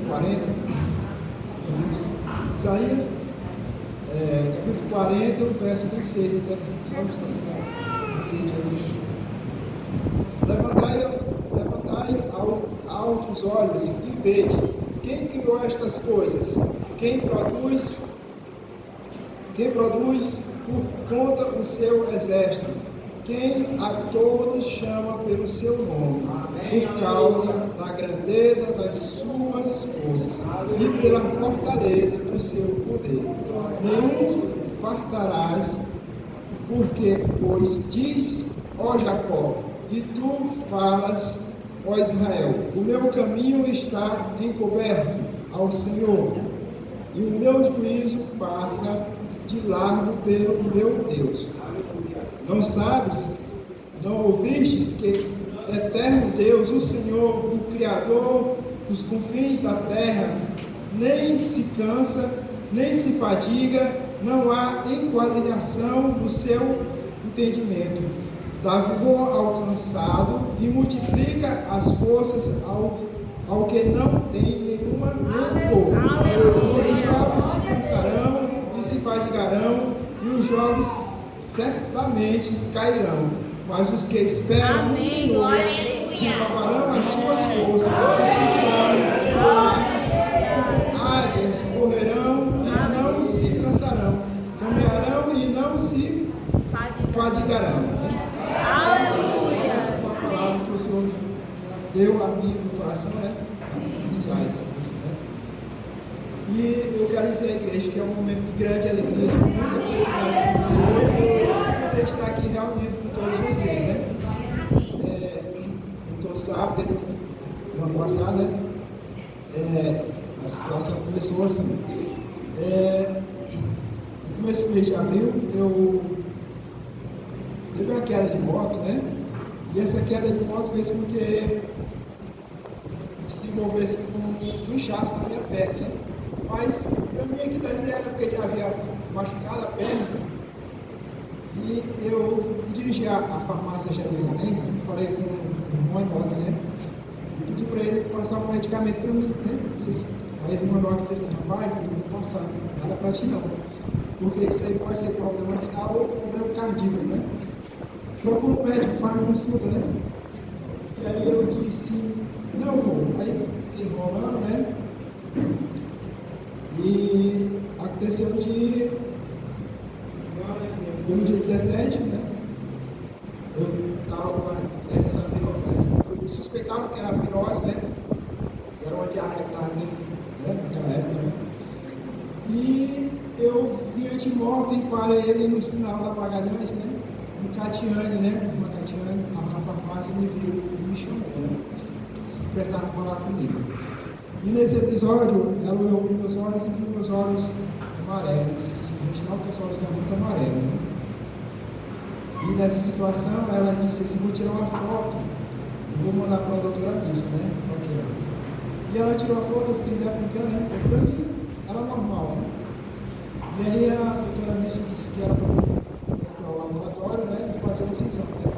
40, Isaías, capítulo 40, verso 26, então, vamos assim. Levantai alto os olhos e vede, quem criou estas coisas? Quem produz por conta do seu exército? Quem a todos chama pelo seu nome, por causa da grandeza das suas forças e pela fortaleza do seu poder. Nenhum fartarás, porque, pois, diz, ó Jacó, e tu falas, ó Israel, o meu caminho está encoberto ao Senhor, e o meu juízo passa de largo pelo meu Deus. Não sabes, não ouvistes que eterno Deus, o Senhor, o Criador dos confins da terra, nem se cansa, nem se fadiga, não há enquadrilhação no seu entendimento. Dá vigor ao cansado e multiplica as forças ao que não tem nenhuma vigor. Os jovens se cansarão e se fadigarão, e os jovens certamente cairão, mas os que esperam no Senhor renovarão as suas forças, águias correrão e não se cansarão, caminharão e não se fadigarão. Essa foi a palavra que o Senhor deu a mim no coração, né? Iniciais. E eu quero dizer à igreja que é um momento de grande alegria, de muita felicidade poder estar aqui reunido com todos vocês, né? Então, sábado, no ano passado, né? A situação começou assim. No começo do mês de abril, teve uma queda de moto, né? E essa queda de moto fez com que desenvolvesse um inchaço na minha perna, né? Mas eu vim aqui dali era porque já havia machucado a perna. E eu dirigi a farmácia Jerusalém, falei com o irmão Enoque, né? Pedi para ele passar um medicamento para mim, né? Aí o irmão Enoque disse assim, rapaz, eu não vou passar nada para ti não. Porque isso aí pode ser problema renal ou problema cardíaco, né? Procura um médico, faz uma consulta, né? E aí eu disse, não vou. Aí fiquei enrolando, né? E aconteceu no dia 17, né? Eu estava com essa virose, eu suspeitava que era virose, né? Era uma diarreia que estava dentro, né? Naquela época, né? E eu vinha de moto e parei ele no sinal da Magalhães, né? No Catiane, né? Uma Catiane, na farmácia, me viu e me chamou, né? Se prestava falar comigo. E nesse episódio, ela olhou para meus olhos e viu meus olhos amarelos. Disse assim, Reginaldo, teus olhos estão muito amarelos, né? E nessa situação, ela disse assim, vou tirar uma foto e vou mandar para a doutora Nilson, né? Aqui, ó. E ela tirou a foto, eu fiquei brincando, né? Para mim, era normal, né? E aí a doutora Nilson disse que era para o laboratório, né? E fazer uma exame, né?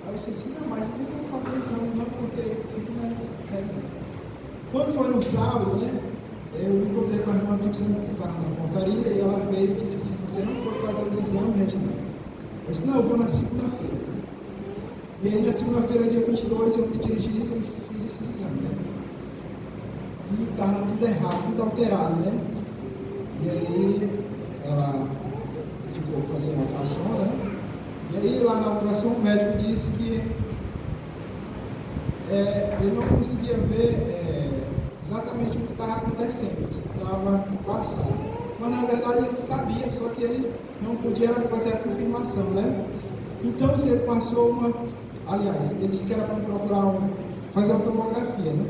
Aí eu disse assim, não, mas eu não vou fazer exame não, porque isso não é sério. Quando foi no sábado, né? Eu encontrei com a irmã que estava na pontaria e ela veio e disse assim, você não foi fazer os exames, Reginaldo? Eu disse, não, eu vou na segunda-feira. E aí na segunda-feira, dia 22, eu me dirigi e fiz esse exame, né? E estava tudo errado, tudo alterado, né? E aí ela ficou fazendo uma ultrassom, né? E aí lá na ultrassom o médico disse que ele não conseguia ver exatamente o que estava acontecendo, se estava passado. Mas na verdade ele sabia, só que ele não podia fazer a confirmação, né? Então ele passou uma. Aliás, ele disse que era para procurar fazer uma tomografia, né?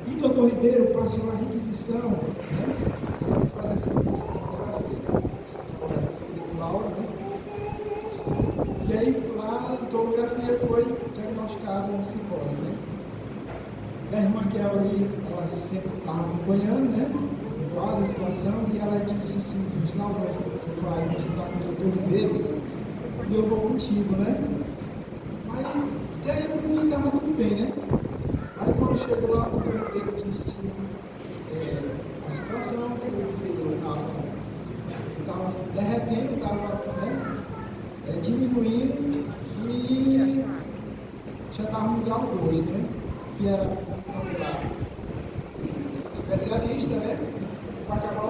E o doutor Ribeiro passou uma requisição, né? Para fazer essa tomografia. Essa tomografia foi feita por Laura, né? E aí lá na tomografia foi diagnosticada uma cirrose, né? A irmã Kel ali, ela sempre estava acompanhando, né? A situação, e ela disse assim, Reginaldo, vai falar, a gente está com o doutor Ribeiro e eu vou contigo, né? Aí, e aí para mim estava tudo bem, né? Aí quando chegou lá, o doutor Ribeiro disse,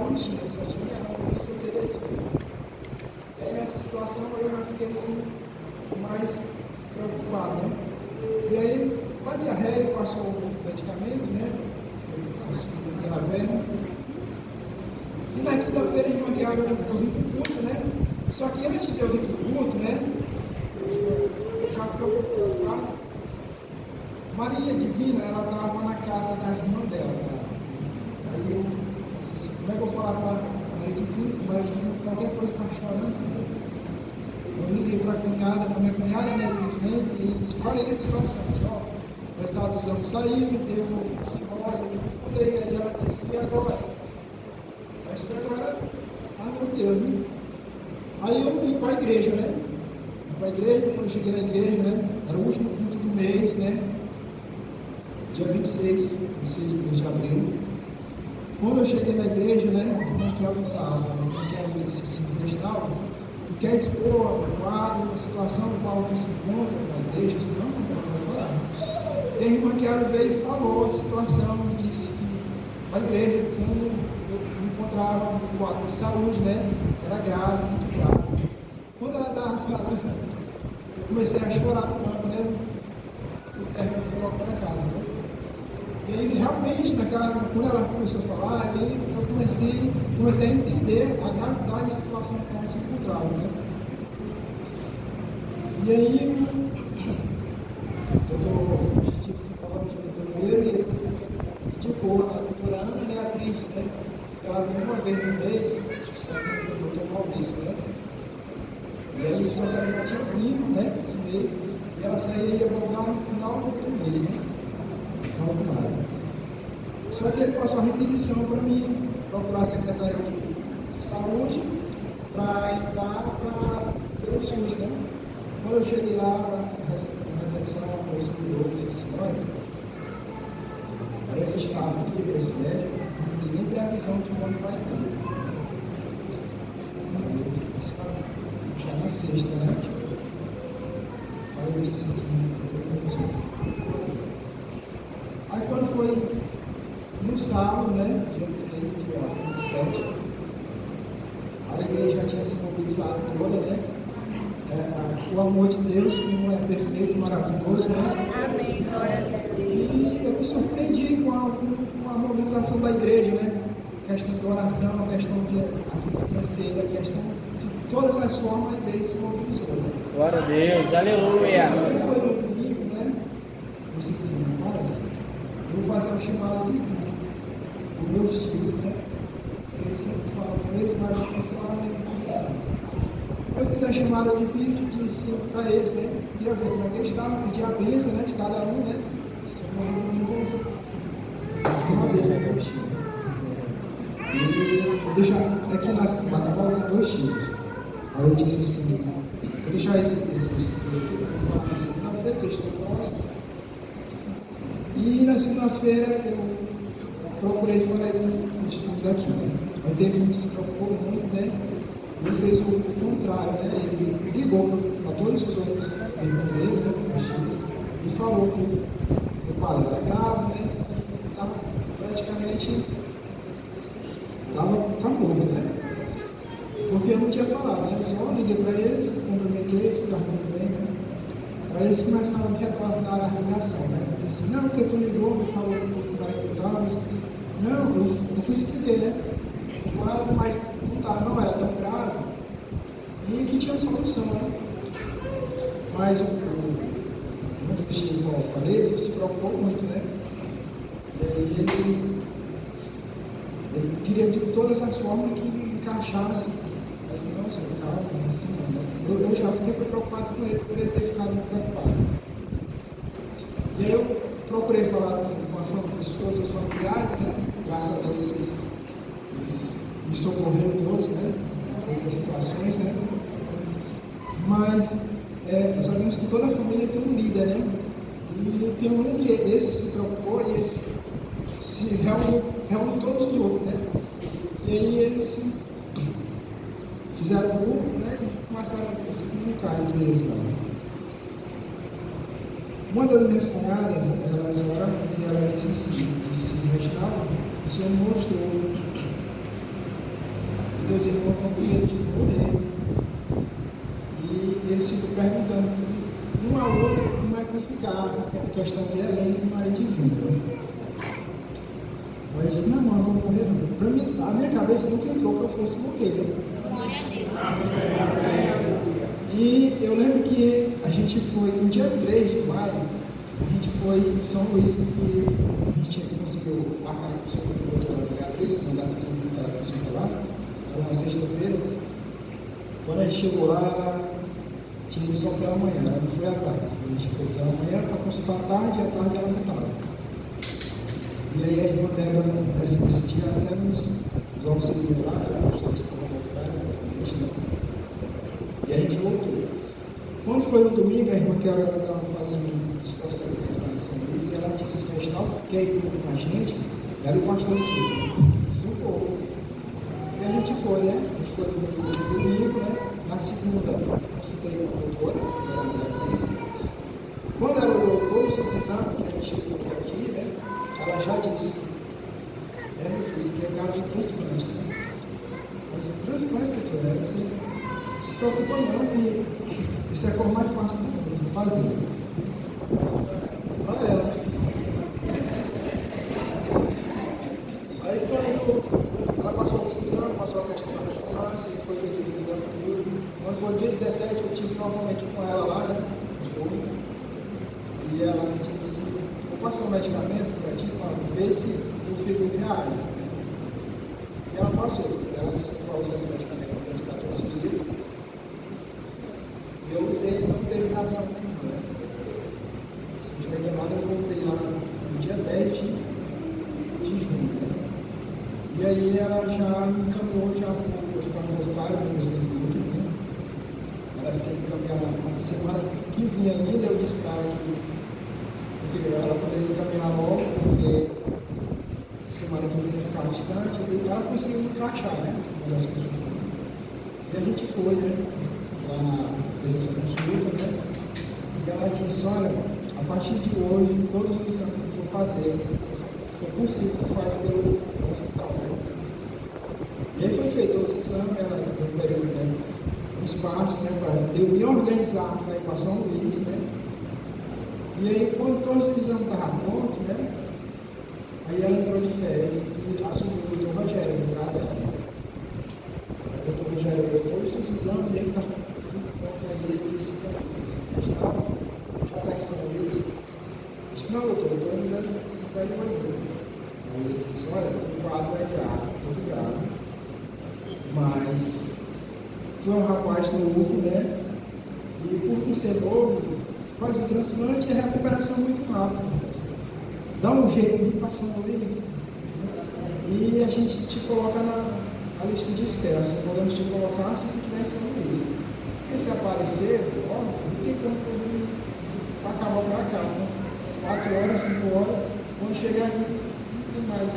não tinha, só tinha só o que oferecer. E aí nessa situação eu já fiquei assim, mais preocupado, né? E aí, com a diarreia, passou o medicamento, né? Pela verba. E na quinta-feira, irmã Diário, eu vim para o culto, né? Só que antes de eu vir para o culto, né? Eu já fiquei um pouco preocupado. Maria Divina, ela estava na casa da irmã dela. Aí eu disse assim, como é que eu vou falar para a Maria Divina, qualquer coisa está chorando? Eu liguei para a minha cunhada, né, e falei a situação, só, o resultado do exame saiu, deu cirrose, eu mudei, aí ela disse assim, e agora? Vai ser agora, meu Deus, né? Aí eu vim para a igreja, né? Para a igreja, quando eu cheguei na igreja, né? Era o último culto do mês, né? Dia 26 de abril. Quando eu cheguei na igreja, né? Não quero lutar, não quero exercício intestinal. Quer expor o quadro, a situação no qual você se encontra na igreja, senão não vai falar. E a irmã Chiara veio e falou a situação, disse que a igreja, quando eu me encontrava no quadro de saúde, né, era grave, muito grave. Quando ela estava falando, eu comecei a chorar com ela, né, o término foi logo para casa. Né? E aí, realmente, quando ela começou a falar, aí eu comecei a entender a gravidade da situação que ela se encontrava. Né? E aí, eu tive que falar com o diretor primeiro e ele indicou a doutora Ana Beatriz, né? Ela vem uma vez no mês, o doutor Maurício, né? E aí, só que ela já tinha vindo, né, esse mês, e ela sairia voltar no final do outro mês, né? Só que ele passou a requisição para mim procurar a Secretaria de Saúde para entrar pelo SUS, né? Quando eu cheguei lá na recepção, a moça me disse assim, olha, parece estar aqui para esse médico, não tem nem previsão de quando vai ter. Já na sexta, né? Aí eu disse assim, não sei. Aí quando foi no sábado, né, dia 27, a igreja já tinha se mobilizado toda, né? O amor de Deus, que não é perfeito, maravilhoso, né? Amém, glória a Deus. E eu me surpreendi com a mobilização da igreja, né? A questão de oração, a questão de ajuda financeira, a questão de todas as formas a igreja se mobilizou. Né? Glória a Deus, aleluia. Quando foi no domingo, né? Eu disse assim, parece, eu vou fazer uma chamada de vídeo dos meus tios, né? Eles sempre falam com eles, mas eu falo assim. Eu fiz a chamada de vídeo e disse para eles, né? Queria ver como é que eles estavam, pedir a bênção, né? De cada um, né? Uma bênção que eu tive. E vou deixar aqui na Bacabal tem 2 tios. Aí eu disse assim, vou deixar esse aqui, eu vou falar na segunda-feira, que eu estou próximo. E na segunda-feira eu procurei falar com os estudos daqui, né? Aí teve um que se preocupou muito, né? Ele fez o contrário, né? Ele ligou para todos os outros que encontrei, né? E falou que o pai era grave, né? Estava praticamente com a morte, né? Porque eu não tinha falado, né? Eu só liguei para eles, cumprimentei, eles estavam tudo bem, né? Aí eles começaram a me retornar a ligação, né? Disse assim, não, porque tu ligou, me falou que o cara que estava, não, eu fui expliquei, né? Mas não era tão grave e que tinha solução, né? Mas o como eu falei, ele se preocupou muito, né? E aí ele queria de todas as formas que encaixasse, mas não, senhor, calma, assim, né? Eu já fiquei preocupado com ele, por ele ter ficado muito preocupado. E aí eu procurei falar com todos os familiares, né? Graças a Deus eles me socorreram todos, né? Em todas as situações, né? Mas nós sabemos que toda a família tem um líder, né? E tem um que esse se preocupou e ele se reúne todos os outros, né? E aí eles fizeram um grupo, né? E começaram a se comunicar entre eles lá. Uma das minhas cunhadas, ela disse assim, Reginaldo, o Senhor me mostrou meus irmãos estão com medo de morrer. E eles ficam perguntando um ao outro como é que vai ficar a questão de Helena e Maria de Vida. Eu disse, não, nós vamos morrer não. Para mim, a minha cabeça nunca entrou que eu fosse morrer. Né? Glória a Deus. E eu lembro que a gente foi, no dia 3 de maio, a gente foi em São Luís, e a gente conseguiu marcar a consulta com o doutor Beatriz, uma das clínicas da consulta lá, era uma sexta-feira. Quando a gente chegou lá, ela tinha ido só pela manhã, ela não foi à tarde. A gente foi pela manhã para consultar à tarde, e à tarde ela não estava. E aí a irmã Débora, nesse dia, até nos auxiliou lá, ela mostrou que estava voltando, e a gente voltou. Quando foi no domingo, a irmã Kelly estava fazendo os procedimentos lá em São Luís, e ela disse assim, Gustavo, quer ir com a gente? Ela e o pastor assim, se for. E a gente foi, né? A gente foi no domingo, né? Na segunda, consultei com a doutora, que era a Beatriz. Quando ela olhou todos esses anos que a gente chegou aqui, né? Ela já disse, meu filho, isso aqui é caso de transplante, né? Mas transplante, doutora, ela assim, não se preocupa não, que isso é a coisa mais fácil do mundo, fazer. Olha ela. Aí quando ela passou os exames, passou a questão da ressonância, e foi feito os exames tudo. Quando foi o dia 17, eu tive novamente com ela lá, né? E ela disse, vou passar um medicamento para ti, para ver se o fígado reage. E ela passou. Ela disse que vai usar esse medicamento durante 14 dias. E eu usei e não teve reação nenhuma. Se não estiver enganado, eu voltei lá no dia 10 de junho. Né? E aí ela já me encaminhou já para o hospital universitário, no Presidente Dutra, né? Parece que me encaminharam na semana que vinha ainda, eu disse para ela que ela poderia encaminhar logo, porque semana que vinha ficar distante, e ela conseguiu encaixar, né? Uma das consultas. E a gente foi, né? Lá fez essa consulta, né? E ela disse, olha, a partir de hoje, todos os exames que eu for fazer, for possível que faz pelo hospital, né? E aí foi feito todos os exames, ela deu um período, né? Um espaço, né? Para eu me organizar para ir para São Luís, né? E aí, quando todos os exames estavam prontos, né? Aí ela entrou de férias e assumiu o doutor Rogério, no lugar dela. Aí o doutor Rogério olhou todos os exames e ele está tudo pronto. Aí ele disse, já está em São Luís? Eu disse, não, doutor, eu estou ainda no pé de Guaíba. Aí ele disse, olha, o quadro é grave, muito grave, mas tu é um rapaz novo, né? E por tu ser novo, faz o transplante e a recuperação muito rápida. Dá um jeito de passar uma vez. E a gente te coloca na lista de espera. Se podemos te colocar se tu tiver em São Luís. Porque se aparecer, ó, não tem como tu vir para acabar para cá. São 4 horas, 5 horas. Quando chegar aqui, não tem mais.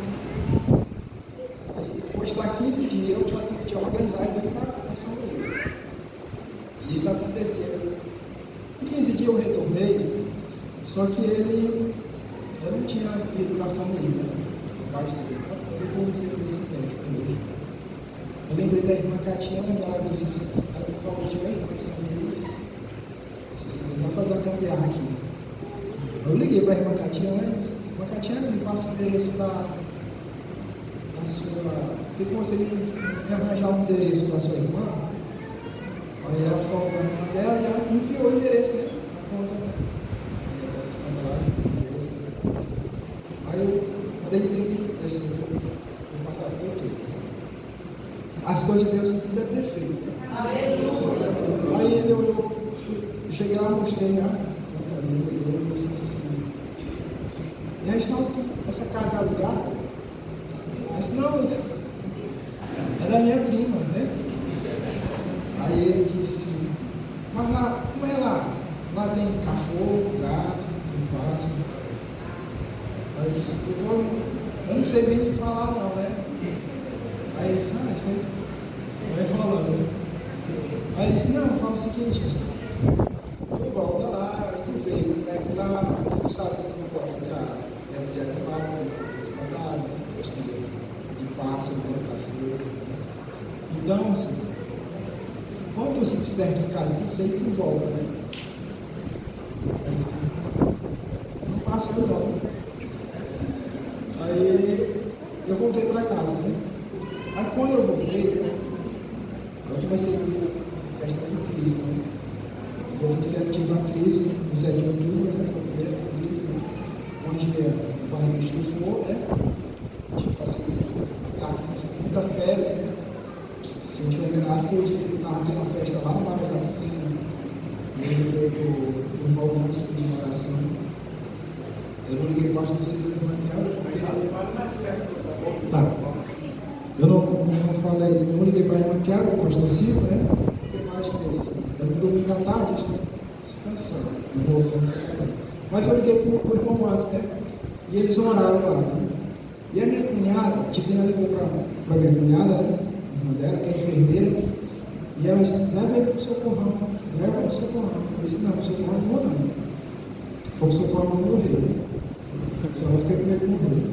Aí depois de 15 dias, eu já tive que te organizar e vir para São Luís. E isso aconteceu. Em 15 dias eu retornei, só que ele não tinha ido para São Luís, né? O pai dele, porque eu comecei com esse médico hoje. Eu lembrei da irmã Catiana e ela disse assim, ela me falou de irmã em São Luís. Eu disse assim, vamos fazer a cambiar aqui. Eu liguei para a irmã Catiana e disse, irmã Catiana, me passa o endereço da sua... Tem como você me arranjar o endereço da sua irmã? Aí ela falou para a irmã dela e ela enviou o endereço, né? Na conta, né? Aí eu mandei imprimir, assim, vou passar aqui tudo. As coisas de Deus tudo é perfeito. Né? Aí ele olhou, eu cheguei lá, mostrei, né? Eu disse assim, e aí está essa casa alugada? Mas não, é da minha prima, né? Aí ele disse, mas lá, como é lá? Lá tem cachorro, gato, tem pássaro. Aí eu disse, eu não sei bem o que falar não, né? Aí ele disse, isso aí vai enrolando, né? Aí ele disse, não, fala o seguinte, tu volta lá, e tu vê como é que lá, tu sabe que tu não gosta de animal, de espantado, gosta de pássaro, de cachorro. Então, assim, quando eu se certo em casa, eu sei que volta, né? Mas, não passa eu não. Aí eu voltei para casa, né? Aí quando eu voltei, eu comecei a ter questão de crise, né? Eu tive uma crise em 7 de outubro, né? A primeira crise, né? Onde o barriga estufou, né? Tipo assim, tá com muita febre, né? Se eu tiver enganado, foi o dia que estava tendo uma festa lá no Maragacina, e eu liguei para o irmão antes de uma oração. Eu não liguei para o pastor Ciro do Raquel, porque... Tá. Eu não liguei para a irmã Raquel, o pastor Ciro, né? Porque mais desse. Eu no domingo à tarde, estou descansando. Não vou mas eu liguei para o irmão antes, né? E eles oraram lá, né? E a minha cunhada, Tivina ligou para a minha cunhada, né? Irmã dela, que é enfermeira, e ela disse, leva ele para o socorrão, leva para o socorrão. Eu disse, não, para o socorrão não vou não. Foi para o socorrão não morrer. Senão eu fiquei com medo de morrer.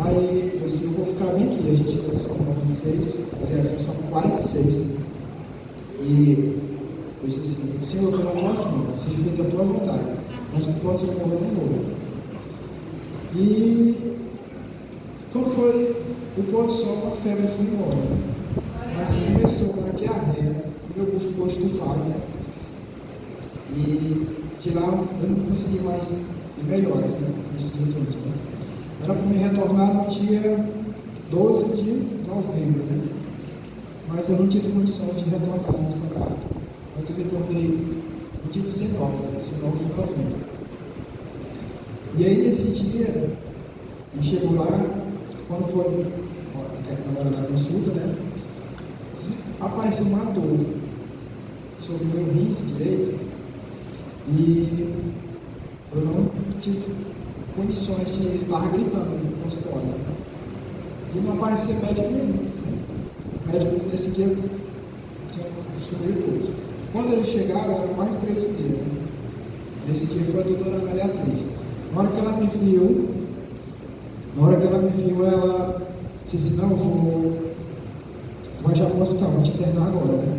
Aí eu disse, eu vou ficar bem aqui. A gente ia para o Salmo 96, aliás, o Salmo 46. E eu disse assim, Senhor, eu não posso, mano, seja feita a tua vontade. Mas quando eu morrer, eu não vou. E quando foi o pôr do sol, a febre foi embora. Mas começou uma diarreia, meu busto ficou estufado, né? E de lá eu não consegui mais ir melhores, né? Nesse dia todo, né? Era para me retornar no dia 12 de novembro, né? Mas eu não tive condição de retornar nessa data. Mas eu retornei no dia 19 de novembro. E aí nesse dia, a gente chegou lá, quando foi na hora da consulta, né? Apareceu uma dor sobre o meu rins direito e eu não tive condições de estar gritando no consultório. E não aparecia médico nenhum. O médico nesse dia tinha subido todos. Quando eles chegaram, eram mais de 3 dias. Nesse dia foi a doutora Ana Beatriz. Na hora que ela me viu, ela disse assim, não, vai já para o hospital, vou te internar agora, né?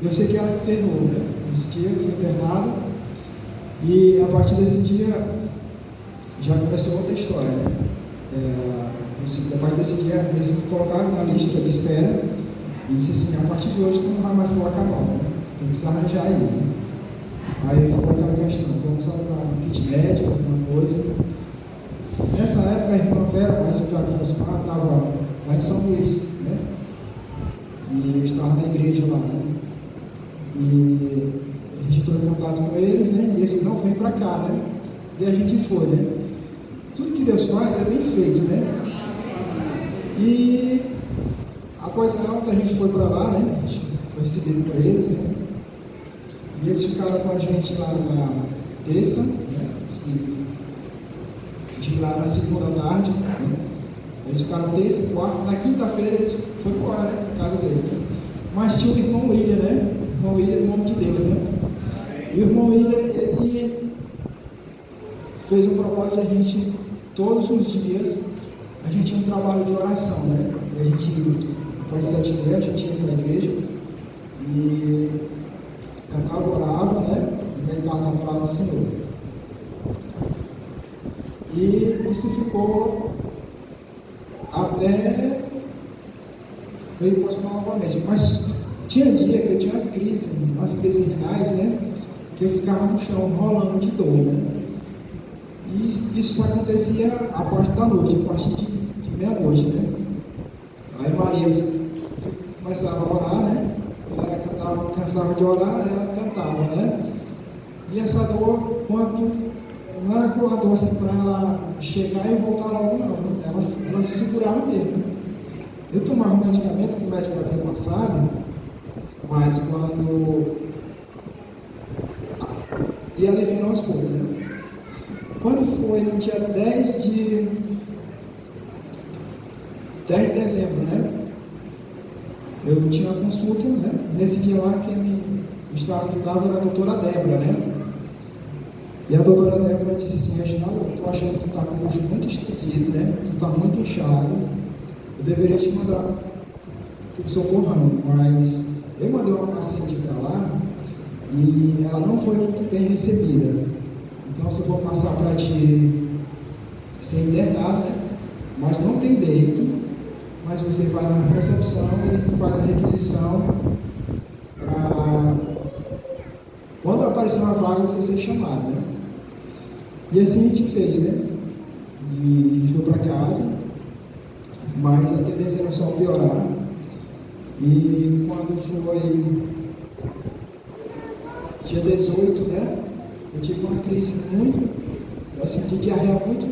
Eu sei que ela internou, né? Nesse dia eu fui internado e a partir desse dia já começou outra história, né? A partir desse dia eles me colocaram na lista de espera e disse assim, a partir de hoje tu não vai mais colocar não, né? Tem que se arranjar aí, né? Aí eu fui colocar a questão, vamos alugar um kit médico, alguma coisa. Nessa época a irmã Vera, mais o Tiago Josmar, estava lá em São Luís, né? E eu estava na igreja lá, né? E a gente entrou em contato com eles, né? E eles não vem para cá, né? E a gente foi, né? Tudo que Deus faz é bem feito, né? E após a gente foi para lá, né? A gente foi recebido por eles, né? E eles ficaram com a gente lá na terça, né? De lá na segunda tarde, né? Eles ficaram terça e quarta, na quinta-feira eles foram embora, né? Para casa deles, né? Mas tinha o irmão William, né? O irmão William, em nome de Deus, né? E o irmão William, ele fez um propósito a gente, todos os dias, a gente tinha um trabalho de oração, né? E a gente, após 7h30, a gente ia na igreja e cantava, orava, né? E meditava na palavra do Senhor. E isso ficou até eu ir para novamente. Mas tinha dia que eu tinha crise, umas crises renais, né? Que eu ficava no chão, rolando de dor, né? E isso só acontecia a partir da noite, a partir de meia-noite, né? Aí Maria começava a orar, né? Quando ela cantava, cansava de orar, ela cantava, né? E essa dor, não era uma dor assim para ela chegar e voltar logo, não. Ela segurava mesmo. Eu tomava um medicamento que o médico havia passado, mas quando ia aliviando aos poucos, né? Quando foi no dia 10 de dezembro, né? Eu tinha uma consulta, né? Nesse dia lá, quem estava era a doutora Débora, né? E a doutora Débora disse assim, Reginaldo, eu estou achando que tu está com o bucho muito estendido, né? Tu está muito inchado. Eu deveria te mandar socorrendo, mas eu mandei uma paciente para lá e ela não foi muito bem recebida. Então, se eu vou passar para ti ser internado, né? Mas não tem leito, mas você vai na recepção e faz a requisição para, quando aparecer uma vaga, você ser chamado, né? E assim a gente fez, né? E a gente foi para casa, mas a tendência era só piorar. E quando foi dia 18, né? Eu tive uma crise muito, assim, de diarreia muito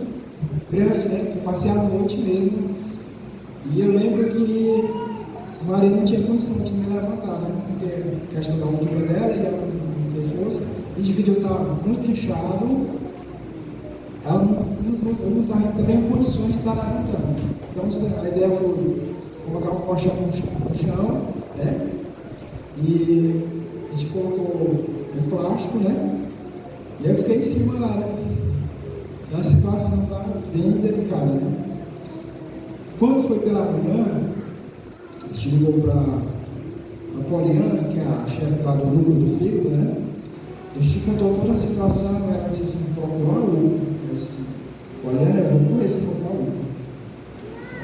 grande, né? Eu passei a noite mesmo. E eu lembro que Maria não tinha condição de me levantar, né? Porque a questão da altura dela e ela não ter força. E de vídeo eu estava muito inchado, ela não estava tendo condições de estar levantando. Então a ideia foi colocar um colchão no chão, né? E a gente colocou um plástico, né? E eu fiquei em cima lá, né? A situação estava bem delicada, né? Quando foi pela manhã, a gente ligou para a Poliana, que é a chefe lá do núcleo do fígado, né? A gente contou toda a situação, ela disse assim, procurou a UPA. Eu disse, Poliana, eu vou correr se for para a UPA.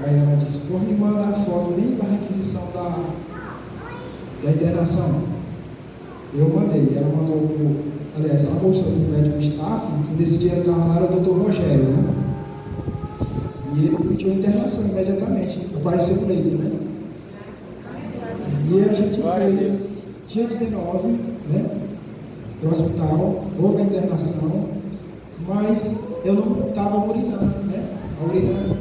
Aí ela disse, por me mandar foto bem da requisição da internação. Eu mandei, ela mandou, aliás, ela mostrou para o médico staff, que nesse dia estava lá era o Dr. Rogério, né? E ele pediu a internação imediatamente, apareceu no leito, né? E a gente foi, dia 19, né? Para o hospital, houve a internação, mas eu não estava urinando, né? A urina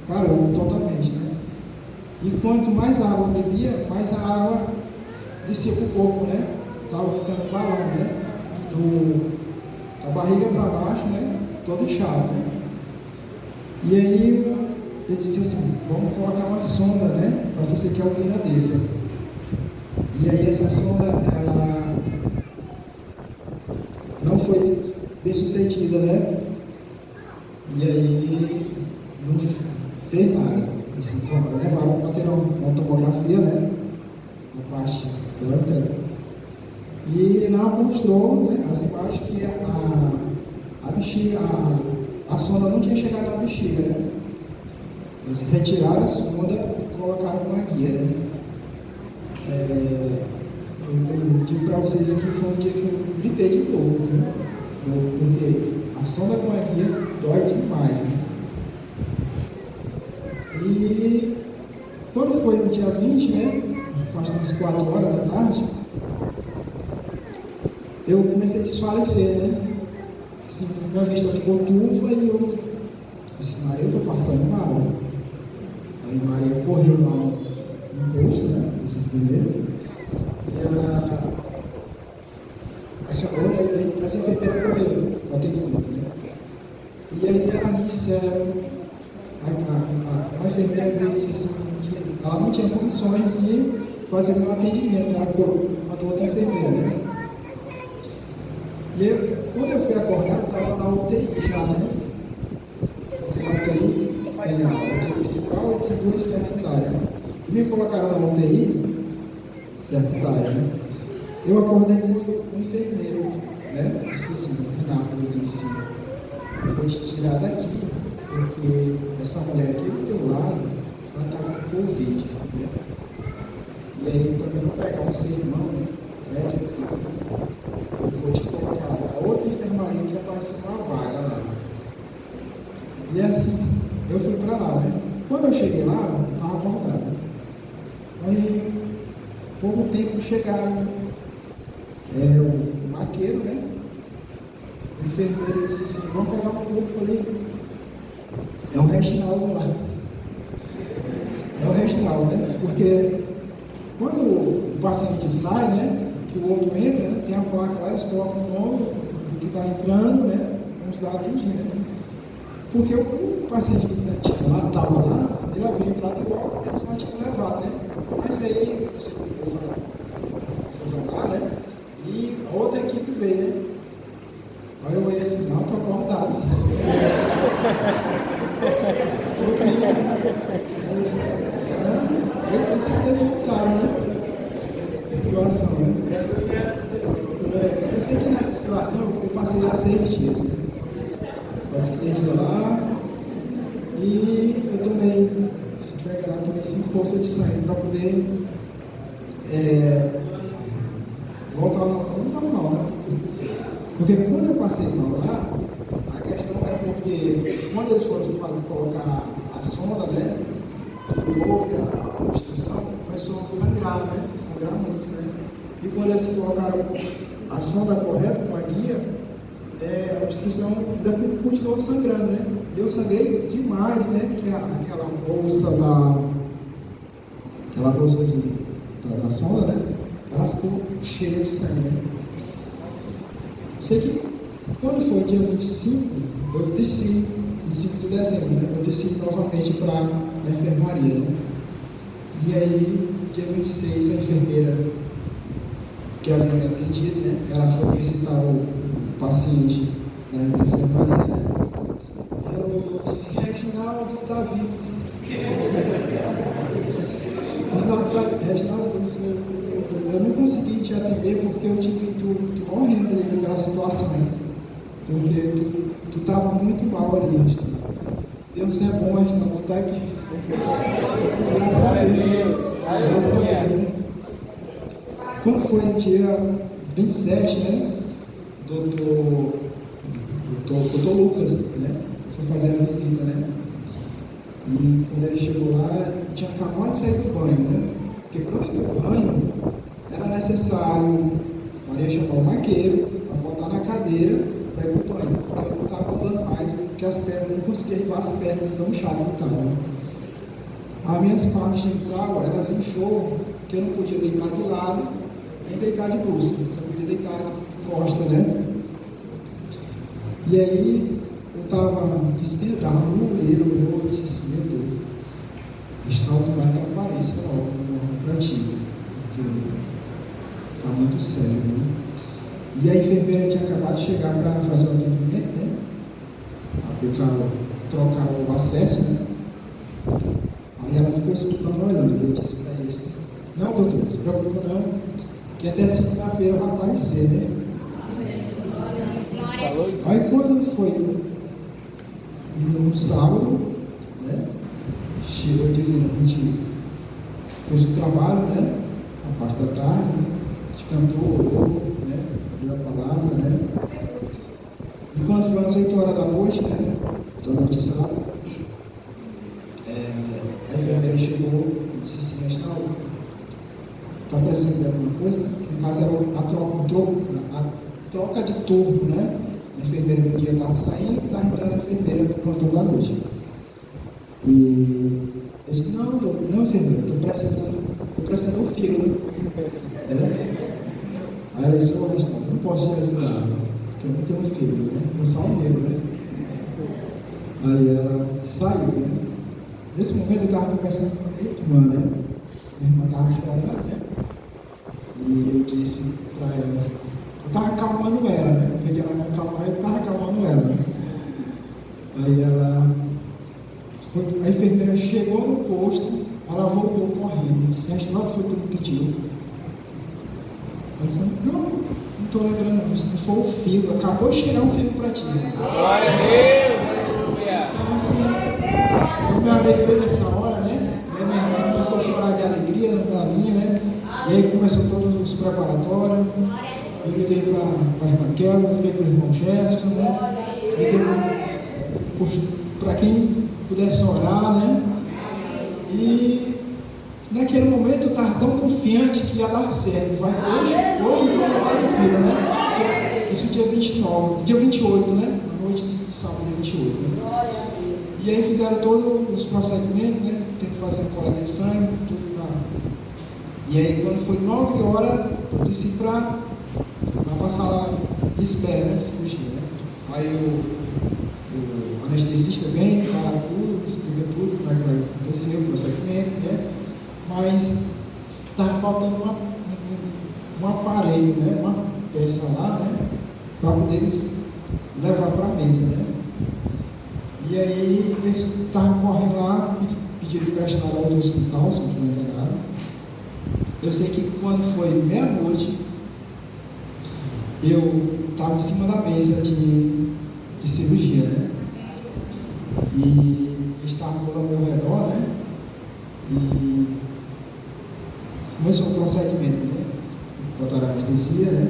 parou totalmente, né? E quanto mais água eu bebia, mais a água descia para o corpo, né? Estava ficando balão, né? Da barriga para baixo, né? Todo inchado, né? E aí eu disse assim, vamos colocar uma sonda, né? Para ser que a urina desça. E aí essa sonda, ela não foi bem sucedida, né? E aí não fez nada. Assim, levaram para ter uma tomografia, né? Na parte da útero. E lá mostrou, né, as imagens que a bexiga, a sonda não tinha chegado na bexiga, né? Eles retiraram a sonda e colocaram uma guia, né? Eu digo para vocês que foi um dia que eu gritei de novo, né? Porque a sonda com a guia dói demais, né? E quando foi no dia 20, né? Faz umas 4 horas da tarde, eu comecei a desfalecer, né? Assim, minha vista ficou turva e eu disse, Maria, eu estou passando mal. Aí Maria correu lá no posto, né? Esse enfermeiro. E essa enfermeira correu para atendimento, né? E aí ela disse, a enfermeira veio e disse assim, que ela não tinha condições de fazer meu atendimento, ela mandou outra enfermeira, né? E quando eu fui acordar, eu estava na UTI já, né? Porque na UTI tem a UTI principal e tem 2 secundárias. E me colocaram na UTI secundária, né? Eu acordei com o enfermeiro, né? Disse assim, Renato, eu disse, eu vou te tirar daqui, porque essa mulher aqui do teu lado, ela está com Covid, né? E aí eu também vou pegar um sermão, né? Eu vou te colocar a outra enfermaria que apareceu uma vaga lá. E assim, eu fui para lá, né? Quando eu cheguei lá, eu estava acordado. Aí, pouco tempo chegaram o maqueiro, né? O enfermeiro disse assim, vamos pegar um corpo ali. É o Reginaldo lá. É o Reginaldo, né? Porque quando o paciente sai, né? Que o outro entra, né, tem a placa lá, eles colocam o nome do que está entrando, né? Vamos dar tudinho, né? Porque o paciente que estava lá, ele havia entrado igual, eles já tinham levado, né? Mas aí você fusionar, né? E a outra equipe veio, né? Aí eu olhei assim, não, estou acordado. Ele tem certeza 5 bolsas de sangue para poder voltar ao normal, né? Porque quando eu passei mal lá, a questão é porque quando eles foram colocar a sonda, né? Houve a obstrução, começou a sangrar, né? Sangrar muito, né? E quando eles colocaram a sonda correta com a guia, a obstrução ainda continuou sangrando, né? Eu sangrei demais, né? Que aquela bolsa da sonda, né? Ela ficou cheia de sangue, né? Sei que quando foi dia 25, eu desci, 25 de dezembro, né? Eu desci novamente para a enfermaria, né? E aí, dia 26, a enfermeira que havia me atendido, né? Ela foi visitar o paciente na enfermaria, né? E ela disse, Reginaldo Davi. Reginaldo, eu não consegui te atender porque eu te vi tu morrendo ali naquela situação, né? Porque tu estava muito mal ali, Reginaldo. Deus é bom, Reginaldo, tu está aqui. Graças a Deus. Graças a Deus. Quando foi no dia 27, né? Doutor Lucas, né? Foi fazer a visita, né? E quando ele chegou lá, tinha acabado de sair do banho, né? Porque para ir do banho, era necessário Maria chamar o maqueiro para botar na cadeira para ir para o banho. Porque eu não estava andando mais, porque as pernas, eu não conseguia arribar as pernas de tão chato que estava. As minhas partes genital, elas inchou, que eu não podia deitar de lado, nem deitar de bruços, só podia deitar de costa, né? E aí, eu estava despertado eu disse assim, meu Deus, está tomara que apareça logo no cantinho, porque está muito sério, né? E a enfermeira tinha acabado de chegar para fazer o atendimento, né? Trocar o acesso, né? Aí ela ficou escutando, olhando, eu disse para eles, não, doutor, não se preocupe não, que até segunda-feira vai aparecer, né? Aí quando foi no sábado, né? Chegou de vir, a gente fez o trabalho, né? A parte da tarde, a gente cantou, orou, né? Deu a palavra, né? E quando foi às 8 horas da noite, né? Da notícia lá, a enfermeira chegou e disse assim, Reginaldo, está precisando de alguma coisa? No caso era a troca de turno, né? A enfermeira no dia estava saindo e estava entrando a enfermeira do plantão da noite. E eu disse, não enfermeira, estou precisando do fígado. Aí ela disse, Reginaldo, não posso te ajudar, porque eu não tenho fígado, né? Eu sou um negro, né? Aí ela saiu, né? Nesse momento eu estava conversando com a minha irmã, né? Minha irmã estava chorando, né? E eu disse para ela assim, eu estava acalmando ela, né? Eu pedi ela me acalmar, eu estava acalmando ela, né? Aí a enfermeira chegou no posto, ela voltou correndo, disse, Reginaldo, foi tu que pediu? Eu disse, não estou lembrando, não foi o filho, acabou de cheirar um filho para ti. Glória a Deus, aleluia. Então, assim, eu me alegrei nessa hora, né? E a minha irmã começou a chorar de alegria na linha, né? E aí começou todos os preparatórios. Eu liguei para a irmã Kelly, liguei para o irmão Jefferson, né? Liguei para quem pudesse orar, né? E naquele momento eu estava tão confiante que ia dar certo. Hoje eu vou mudar de vida, né? Isso dia 29, dia 28, né? Na noite de sábado, dia 28. Né? E aí fizeram todos os procedimentos, né? Tem que fazer a coleta de sangue, tudo lá. E aí quando foi 9 horas, eu disse para passar lá de espera, né? Cirurgia, né? Aí o anestesista vem, fala tudo, explica tudo, como é que vai acontecer o procedimento, né? Mas estava faltando um aparelho, né? Uma peça lá, né? Para poder eles levar para a mesa, né? E aí eles estavam correndo lá, pediram emprestado ao hospital, se não me engano. Eu sei que quando foi meia-noite, eu estava em cima da mesa de cirurgia, né? E estavam todos ao meu redor, né? E começou o procedimento, né? Botaram anestesia, né?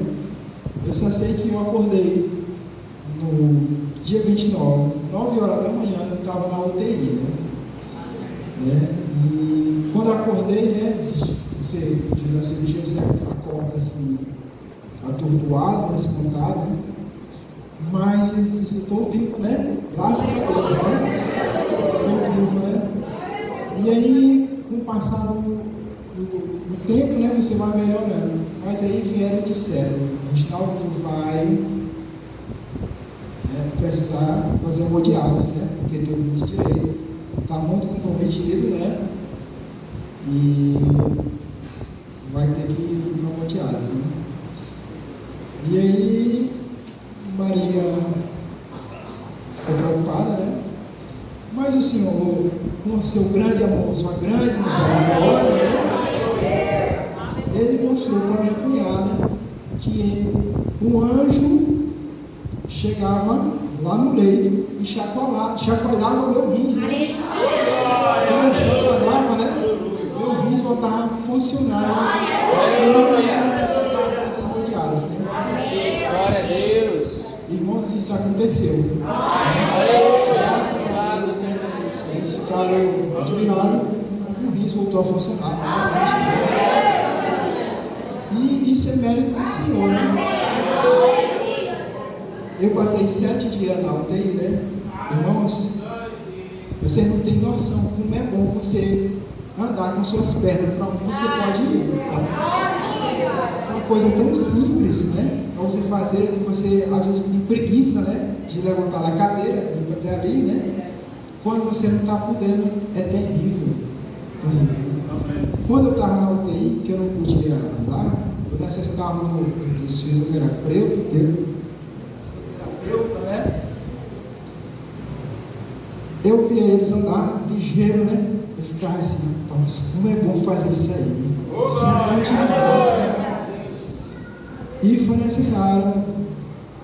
Eu só sei que eu acordei no dia 29, 9 horas da manhã, eu estava na UTI, né? E quando eu acordei, né? Você, durante a cirurgia, você acorda assim, atordoado, espantado, né? Mas eu disse, estou vivo, né? Graças a Deus, né? Estou vivo, né? E aí, com o passar do tempo, né, você vai melhorando. Mas aí vieram e disseram, Reginaldo, tu vai precisar fazer hemodiálise, né? Porque teu rins direito está muito comprometido, né? E vai ter que ir para hemodiálise, né? E aí, Maria ficou preocupada, né? Mas o Senhor, com seu grande amor, sua grande misericórdia, né? Ele mostrou para minha cunhada que um anjo chegava lá no leito e chacoalhava o meu rins, né? Quando ele chacoalhava, né? Meu rins voltava a funcionar. E não era necessário essas hemodiálise, né? Glória a Deus. Irmãos, isso aconteceu. Graças a Deus, eles ficaram admirados, o rins voltou a funcionar. E isso é mérito do Senhor, né? Eu passei 7 dias na UTI, né? Irmãos, você não tem noção como é bom você andar com suas pernas para onde você pode ir, tá? Uma coisa tão simples, né? Para você fazer, você às vezes tem preguiça, né? De levantar da cadeira e ir até ali, né? Quando você não está podendo, é terrível. Quando eu estava na UTI, que eu não podia andar, eu necessitava dos fisioterapeuta, né? Eu via eles andar ligeiro, né? Eu ficava assim, como é bom fazer isso aí. E foi necessário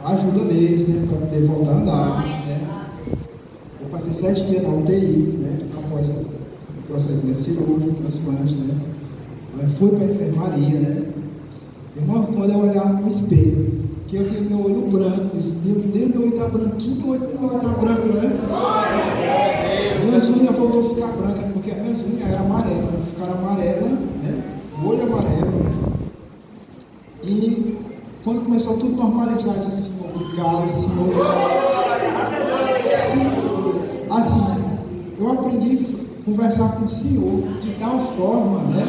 a ajuda deles, né? Para poder voltar a andar, né? Eu passei 7 dias na UTI, né? Após o procedimento cirúrgico, transplante, né? Eu fui para a enfermaria, né? Irmão, quando eu olhava no espelho, que eu vi meu olho branco, meu olho está branquinho, meu olho está branco, né? Minhas unhas voltou a ficar brancas, porque as minhas unhas eram amarelas, ficaram amarelas, né? O olho amarelo, né? E quando começou tudo normalizar, eu disse, Senhor, obrigado, Senhor. Assim, eu aprendi a conversar com o Senhor de tal forma, né?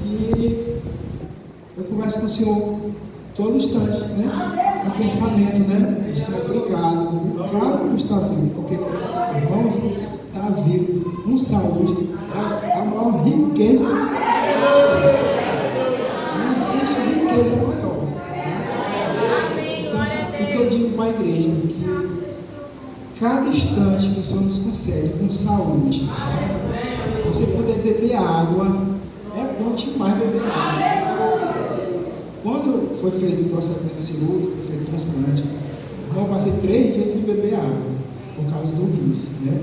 Que eu converso com o Senhor todo instante, né? No pensamento, né? Senhor, obrigado por estar vivo, porque, irmãos, estar vivo, com saúde, é a maior riqueza do Senhor. Não existe riqueza maior. Então, o que eu digo para a igreja é que cada instante que o Senhor nos concede com saúde, sabe? Você poder beber água, é bom demais beber água. Quando foi feito o procedimento cirúrgico, foi feito o transplante, eu passei 3 dias sem beber água, por causa do rins, né?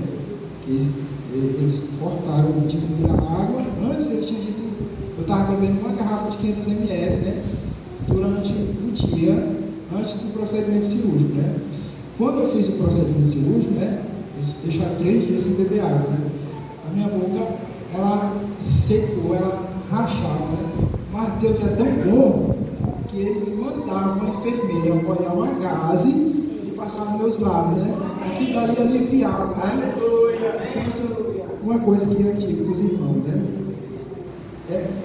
Eles cortaram de beber a água. Antes eles tinham dito, eu estava bebendo uma garrafa de 500 ml, né? Durante o dia, antes do procedimento cirúrgico, né? Quando eu fiz o procedimento cirúrgico, né? Eles deixaram 3 dias sem beber água, né? A minha boca, ela secou, ela rachava, né? Mas Deus é tão bom que ele me mandava uma enfermeira molhar uma gaze e passar nos meus lábios, né? Aquilo ali aliviava, né? Então, isso é uma coisa que eu digo para os irmãos, né?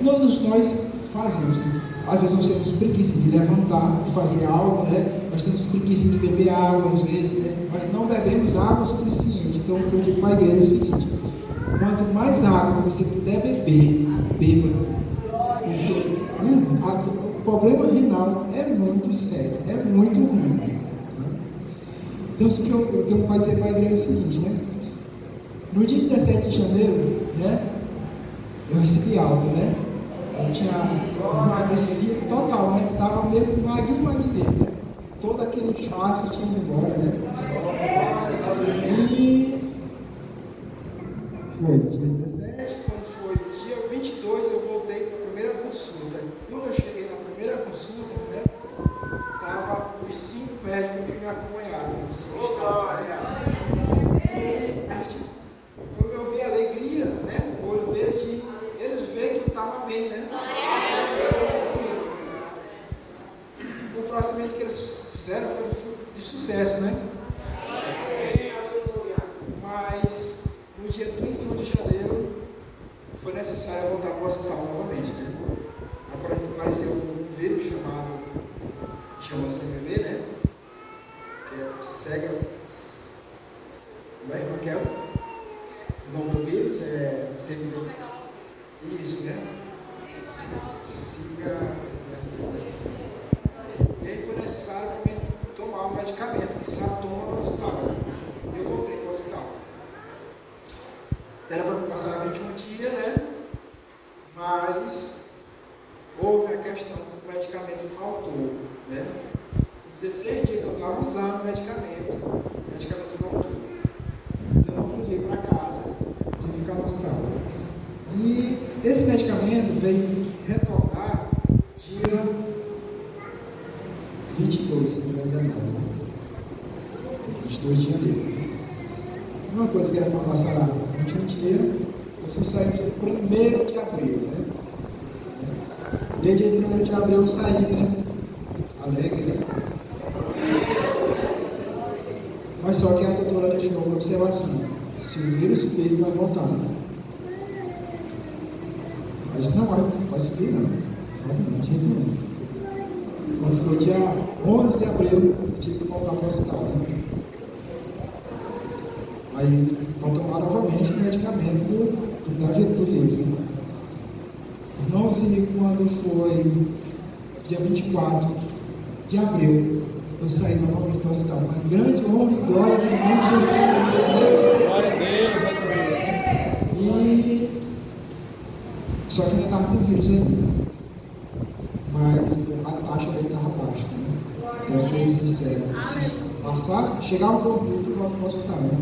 Todos nós fazemos, né? Às vezes nós temos preguiça de levantar, de fazer algo, né? Nós temos preguiça de beber água, às vezes, né? Mas não bebemos água o suficiente. Então, o que eu digo para a igreja é o seguinte: quanto mais água você puder beber, beba. Porque o problema renal é muito sério, é muito ruim. Então, o que eu tenho que fazer para a igreja é o seguinte, né? No dia 17 de janeiro, né? Eu recebi alta, né? Eu tinha emagrecido total, né? Estava meio magrinho, né? Todo aquele chasto tinha ido embora, né? E foi dia 17, quando E a gente, eu vi a alegria, né? O olho deles, de eles verem que eu estava bem, né? Então, assim, o procedimento que eles fizeram foi de sucesso, né? Mas no dia 31 de janeiro foi necessário voltar para o hospital novamente, né? Apareceu um vírus chama CMV, né? Que é cega. Como é, Raquel? O nome do vírus é CMV. Isso, né? Siga. E aí foi necessário para mim tomar um medicamento que se toma no hospital. E eu voltei para o hospital. Era para me passar 21 dias, né? Mas houve a questão que o medicamento faltou, né? 16 dias que eu estava usando o medicamento faltou. Eu não pude ir para casa, tive que ficar no hospital. E esse medicamento veio retornar dia 22, se não me engano, 22 de janeiro. Uma coisa que era para passar 21 dias, eu fui sair dia 1º de abril, né? E aí, dia 1º de abril eu saí, né? Alegre, né? Mas só que a doutora deixou uma observação: se o vírus subir, ele vai voltar. Mas não vai subir, não. Não, de jeito nenhum. Quando foi dia 11 de abril, eu tive que voltar para o hospital, né? Aí vão tomar novamente o medicamento do vírus, né? Irmãos, e quando foi dia 24 de abril, eu saí novamente do hospital. Uma grande honra e glória do nome de Jesus. Glória a Deus. E só que ainda estava com vírus ainda. Mas a taxa dele estava baixa, né? Então vocês disseram, se passar, chegar o convite, eu volto para o hospital, né?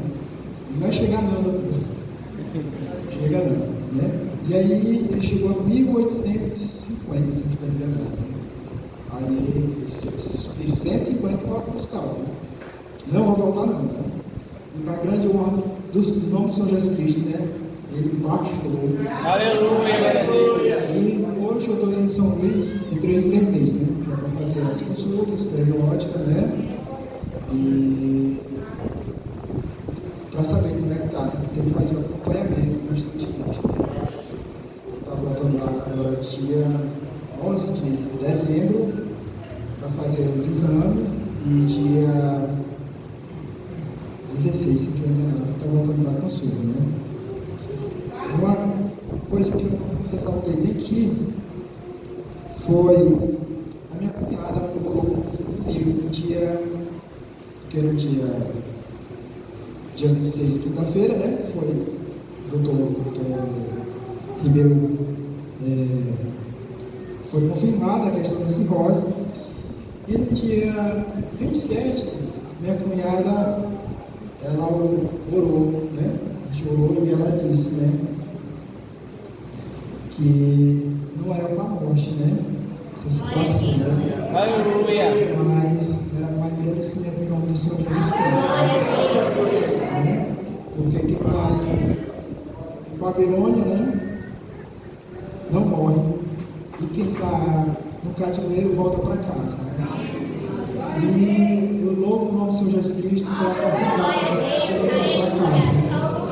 Não vai chegar não, doutor. Chega não, né? E aí ele chegou a 1.850, se não estiver enganado. Aí ele subiu 150 para o hospital. Né? Não vou voltar não. Né? E para a grande honra do nome de São Jesus Cristo, né? Ele baixou. Aleluia, aleluia. E hoje eu estou indo em São Luís de 3 em 3 meses, né? Já para fazer as consultas periódicas, né? E para saber como é que está, tem que fazer um acompanhamento constantemente. Né? Eu estava voltando lá agora dia 11 de dezembro para fazer os exames e dia 16, se não me engano, está voltando para a consulta, né? Uma coisa que eu ressaltei bem aqui foi a minha cunhada comigo no dia 26, quinta-feira, né? Foi o doutor Ribeiro, foi confirmada a questão da cirrose. E no dia 27, minha cunhada, ela orou, né? A gente orou e ela disse, né? Que não era uma morte, né? Essa situação, né? Aleluia. Mas era um agradecimento em nome do Senhor Jesus Cristo. Né? Porque quem está em Babilônia, né? Não morre. E quem está no cativeiro volta para casa. Né? E eu louvo o nome do Senhor Jesus Cristo pela oportunidade de voltar para casa.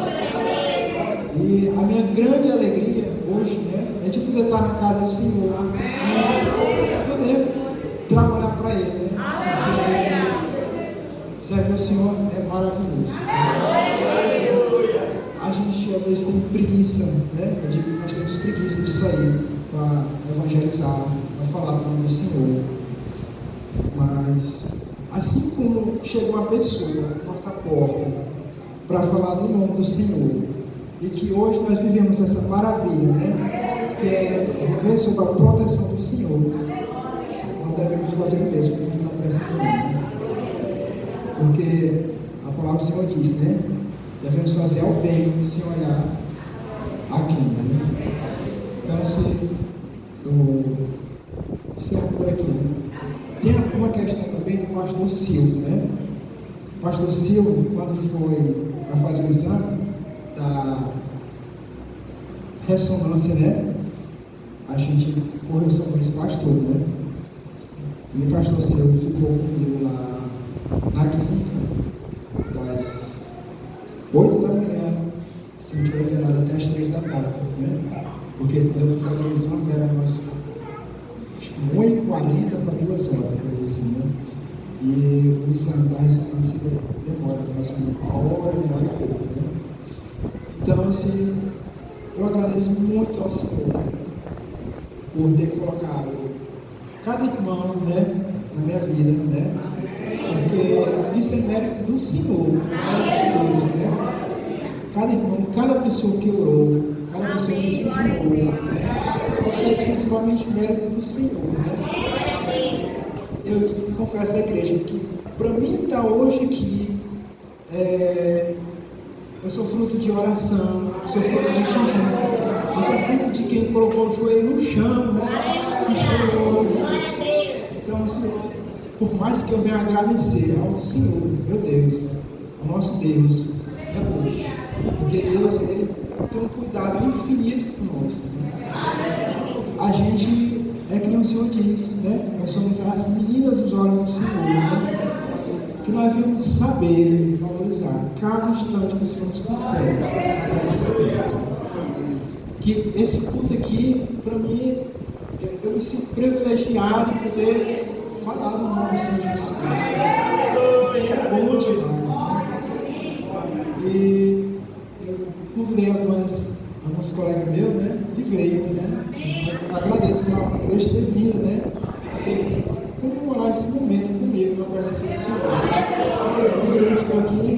E a minha grande alegria hoje, né, é de poder estar na casa do Senhor e poder trabalhar para Ele, né? Porque servir o Senhor é maravilhoso. A gente às vezes tem preguiça, né? Eu digo que nós temos preguiça de sair para evangelizar, para falar do nome do Senhor. Mas assim como chegou uma pessoa à nossa porta para falar do nome do Senhor, e que hoje nós vivemos essa maravilha, né? Que é viver sob a proteção do Senhor. Nós devemos fazer o mesmo, porque a gente está precisando. Né? Porque a palavra do Senhor diz, né? Devemos fazer ao bem sem olhar a quem, né? Então, se eu encerro por aqui, né? Tem uma questão também do pastor Silvio, né? pastor Silvio, quando foi para fazer o exame da ressonância, né? A gente correu sobre esse pastor, né? E o pastor Silvio ficou comigo lá na clínica, das 8 da manhã, se não tiver enganado, até as 3 da tarde, né? Porque quando eu fui fazer o exame, era umas 1h40 para 2 horas, por assim, né? E o exame da ressonância demora mais ou menos 1 hora e pouco, né? Então, assim, eu agradeço muito ao Senhor por ter colocado cada irmão, né, na minha vida, né? Porque isso é mérito do Senhor, mérito de Deus, né? Cada irmão, cada pessoa que orou, cada pessoa que jejuou, né? Isso é principalmente mérito do Senhor, né? Eu confesso à igreja que, para mim, estar hoje aqui, eu sou fruto de oração, sou fruto de jejum, eu sou fruto de quem colocou o joelho no chão, né? E chorou, né? Então, assim, por mais que eu venha agradecer ao Senhor, meu Deus, ao nosso Deus, é bom, porque Deus, Ele tem um cuidado infinito com nós, né? A gente é que o Senhor diz, né? Nós somos as meninas dos olhos do Senhor, né? Que nós devemos saber e valorizar cada instante que o Senhor nos concede nessa vida. Que esse culto aqui, para mim, eu me sinto privilegiado de poder falar do nome do Senhor Jesus Cristo. É bom demais, né? E eu convidei alguns colegas meus, né? E veio, né? Eu agradeço pela igreja ter vindo, né? Comemorar esse momento comigo na presença do Senhor. Eu estou aqui